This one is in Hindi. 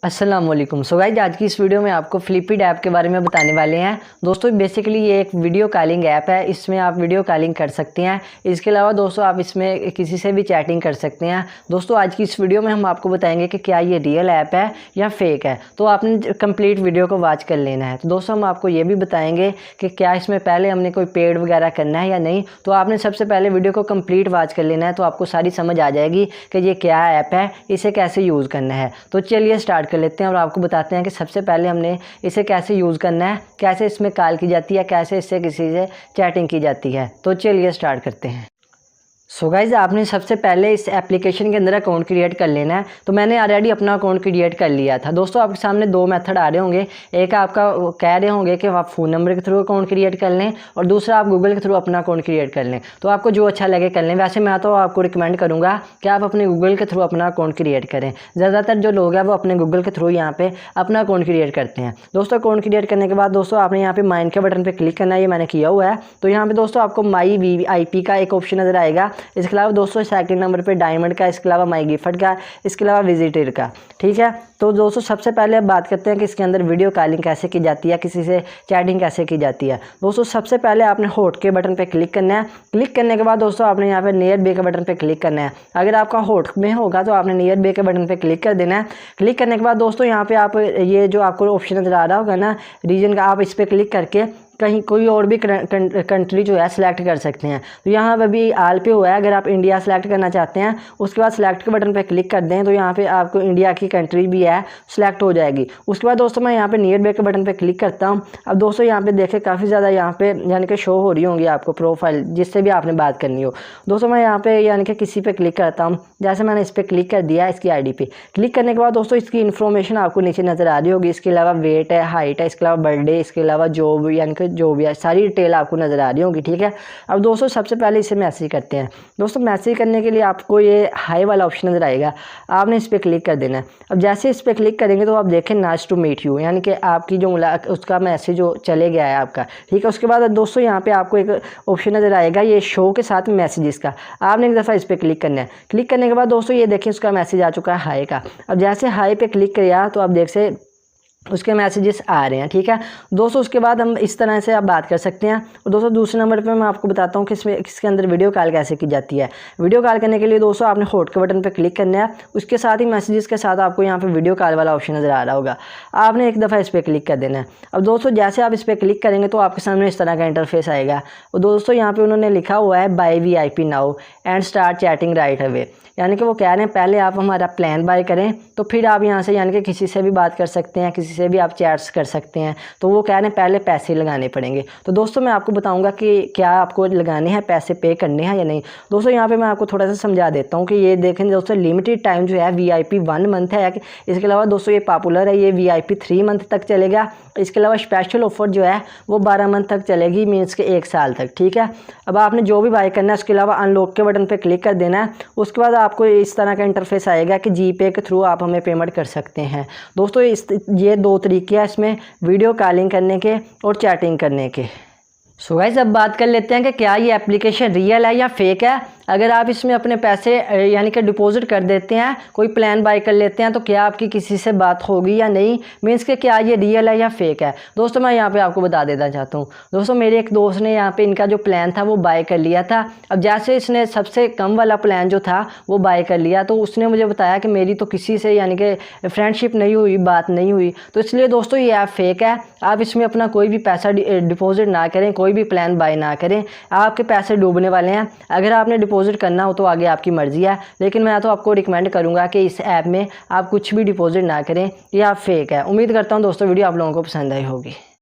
अस्सलाम वालेकुम। सो गाइस, आज की इस वीडियो में आपको फ्लिपिड ऐप के बारे में बताने वाले हैं। दोस्तों बेसिकली ये एक वीडियो कॉलिंग ऐप है। इसमें आप वीडियो कॉलिंग कर सकते हैं। इसके अलावा दोस्तों आप इसमें किसी से भी चैटिंग कर सकते हैं। दोस्तों आज की इस वीडियो में हम आपको बताएंगे कि क्या ये रियल ऐप है या फेक है। तो आपने कंप्लीट वीडियो को वॉच कर लेना है। तो दोस्तों हम आपको ये भी बताएंगे कि क्या इसमें पहले हमने कोई पेड वगैरह करना है या नहीं। तो आपने सबसे पहले वीडियो को कंप्लीट वॉच कर लेना है, तो आपको सारी समझ आ जाएगी कि ये क्या ऐप है, इसे कैसे यूज़ करना है। तो चलिए स्टार्ट कर लेते हैं और आपको बताते हैं कि सबसे पहले हमने इसे कैसे यूज़ करना है, कैसे इसमें कॉल की जाती है, कैसे इससे किसी से चैटिंग की जाती है। तो चलिए स्टार्ट करते हैं। सो गाइज़, आपने सबसे पहले इस एप्लीकेशन के अंदर अकाउंट क्रिएट कर लेना है। तो मैंने ऑलरेडी अपना अकाउंट क्रिएट कर लिया था। दोस्तों आपके सामने दो मेथड आ रहे होंगे। एक आपका कह रहे होंगे कि आप फ़ोन नंबर के थ्रू अकाउंट क्रिएट कर लें और दूसरा आप गूगल के थ्रू अपना अकाउंट क्रिएट कर लें। तो आपको जो अच्छा लगे कर लें। वैसे मैं तो आपको रिकमेंड करूँगा कि आप अपने गूगल के थ्रू अपना अकाउंट क्रिएट करें। ज़्यादातर जो लोग हैं वो अपने गूगल के थ्रू यहाँ पर अपना अकाउंट क्रिएट करते हैं। दोस्तों अकाउंट क्रिएट करने के बाद दोस्तों आपने यहाँ पर माइन के बटन पर क्लिक करना है। ये मैंने किया हुआ है। तो यहाँ पर दोस्तों आपको माई VIP का एक ऑप्शन नज़र आएगा। इसके अलावा दोस्तों सेकंड नंबर पे डायमंड का, इसके अलावा माई गिफ्ट का, इसके अलावा विजिटर का। ठीक है, तो दोस्तों सबसे पहले अब बात करते हैं कि इसके अंदर वीडियो कॉलिंग कैसे की जाती है, किसी से चैटिंग कैसे की जाती है। दोस्तों सबसे पहले आपने होट के बटन पे क्लिक करना है। क्लिक करने के बाद दोस्तों आपने यहाँ पे नियर बे के बटन पे क्लिक करना है। अगर आपका होट में होगा तो आपने नियर बे के बटन पे क्लिक कर देना है। क्लिक करने के बाद दोस्तों यहाँ पे आप ये जो आपको ऑप्शन नज़र आ रहा होगा ना रीजन का, आप इस पर क्लिक करके कहीं कोई और भी कंट्री जो है सिलेक्ट कर सकते हैं। तो यहाँ पे भी आल पे हुआ है। अगर आप इंडिया सेलेक्ट करना चाहते हैं उसके बाद सेलेक्ट के बटन पे क्लिक कर दें तो यहाँ पे आपको इंडिया की कंट्री भी है सिलेक्ट हो जाएगी। उसके बाद दोस्तों मैं यहाँ पे नियर बैक के बटन पे क्लिक करता हूँ। अब दोस्तों यहाँ पे देखें काफ़ी ज़्यादा यहाँ पे यानी कि शो हो रही होंगी आपको प्रोफाइल जिससे भी आपने बात करनी हो। दोस्तों मैं यहाँ पे यानी कि किसी पे क्लिक करता हूँ। जैसे मैंने इस पर क्लिक कर दिया इसकी ID पे। क्लिक करने के बाद दोस्तों इसकी इन्फॉर्मेशन आपको नीचे नज़र आ रही होगी। इसके अलावा वेट है, हाइट है, इसके अलावा बर्थडे, इसके अलावा जॉब यानी कि जो भी है सारी डिटेल आपको नज़र आ रही होगी। ठीक है, अब दोस्तों सबसे पहले इसे मैसेज करते हैं। दोस्तों मैसेज करने के लिए आपको ये हाई वाला ऑप्शन नज़र आएगा। आपने इस पर क्लिक कर देना है। अब जैसे इस पर क्लिक करेंगे तो आप देखें नाइस टू मीट यू, यानी कि आपकी जो उसका मैसेज जो चले गया है आपका। ठीक है, उसके बाद दोस्तों यहाँ पे आपको एक ऑप्शन नज़र आएगा ये शो के साथ मैसेजेस का। आपने एक दफ़ा इस पर क्लिक करना है। क्लिक करने के बाद दोस्तों ये देखिए उसका मैसेज आ चुका है हाई का। अब जैसे हाई पे क्लिक किया तो आप देख से उसके मैसेजेस आ रहे हैं। ठीक है दोस्तों, उसके बाद हम इस तरह से आप बात कर सकते हैं। और दोस्तों दूसरे नंबर पे मैं आपको बताता हूँ कि इसके अंदर वीडियो कॉल कैसे की जाती है। वीडियो कॉल करने के लिए दोस्तों आपने होट के बटन पे क्लिक करना है। उसके साथ ही मैसेजेस के साथ आपको यहाँ पे वीडियो कॉल वाला ऑप्शन नज़र आ रहा होगा। आपने एक दफ़ा इस पर क्लिक कर देना है। अब दोस्तों जैसे आप इस पर क्लिक करेंगे तो आपके सामने इस तरह का इंटरफेस आएगा। और दोस्तों यहाँ पर उन्होंने लिखा हुआ है buy VIP now and start chatting right away, यानी कि वो कह रहे हैं पहले आप हमारा प्लान बाय करें तो फिर आप यहाँ से यानी कि किसी से भी बात कर सकते हैं, किसी से भी आप चैट्स कर सकते हैं। तो वो कह रहे हैं पहले पैसे लगाने पड़ेंगे। तो दोस्तों मैं आपको बताऊंगा कि क्या आपको लगाने हैं, पैसे पे करने हैं या नहीं। दोस्तों यहाँ पे मैं आपको थोड़ा सा समझा देता हूँ कि ये देखें दोस्तों लिमिटेड टाइम जो है VIP 1 मंथ है। इसके अलावा दोस्तों ये पॉपुलर है, ये VIP 3 मंथ तक चलेगा। इसके अलावा स्पेशल ऑफर जो है वो 12 मंथ तक चलेगी, मीन्स के 1 साल तक। ठीक है, अब आपने जो भी बाय करना है उसके अलावा अनलॉक के बटन पर क्लिक कर देना है। उसके बाद आपको इस तरह का इंटरफेस आएगा कि GPay के थ्रू आप हमें पेमेंट कर सकते हैं। दोस्तों ये दो तरीके हैं इसमें वीडियो कॉलिंग करने के और चैटिंग करने के। सो गाइस, अब बात कर लेते हैं कि क्या ये एप्लीकेशन रियल है या फेक है। अगर आप इसमें अपने पैसे यानी कि डिपॉजिट कर देते हैं, कोई प्लान बाय कर लेते हैं, तो क्या आपकी किसी से बात होगी या नहीं, मीन्स के क्या ये रियल है या फेक है। दोस्तों मैं यहाँ पे आपको बता देना चाहता हूँ। दोस्तों मेरे एक दोस्त ने यहाँ पे इनका जो प्लान था वो बाय कर लिया था। अब जैसे इसने सबसे कम वाला प्लान जो था वो बाय कर लिया तो उसने मुझे बताया कि मेरी तो किसी से यानी कि फ्रेंडशिप नहीं हुई, बात नहीं हुई। तो इसलिए दोस्तों ये ऐप फेक है। आप इसमें अपना कोई भी पैसा डिपॉजिट ना करें, कोई भी प्लान बाय ना करें, आपके पैसे डूबने वाले हैं। अगर आपने डिपॉजिट करना हो तो आगे आपकी मर्जी है, लेकिन मैं तो आपको रिकमेंड करूंगा कि इस ऐप में आप कुछ भी डिपॉजिट ना करें। ये आप फेक है। उम्मीद करता हूं दोस्तों वीडियो आप लोगों को पसंद आई होगी।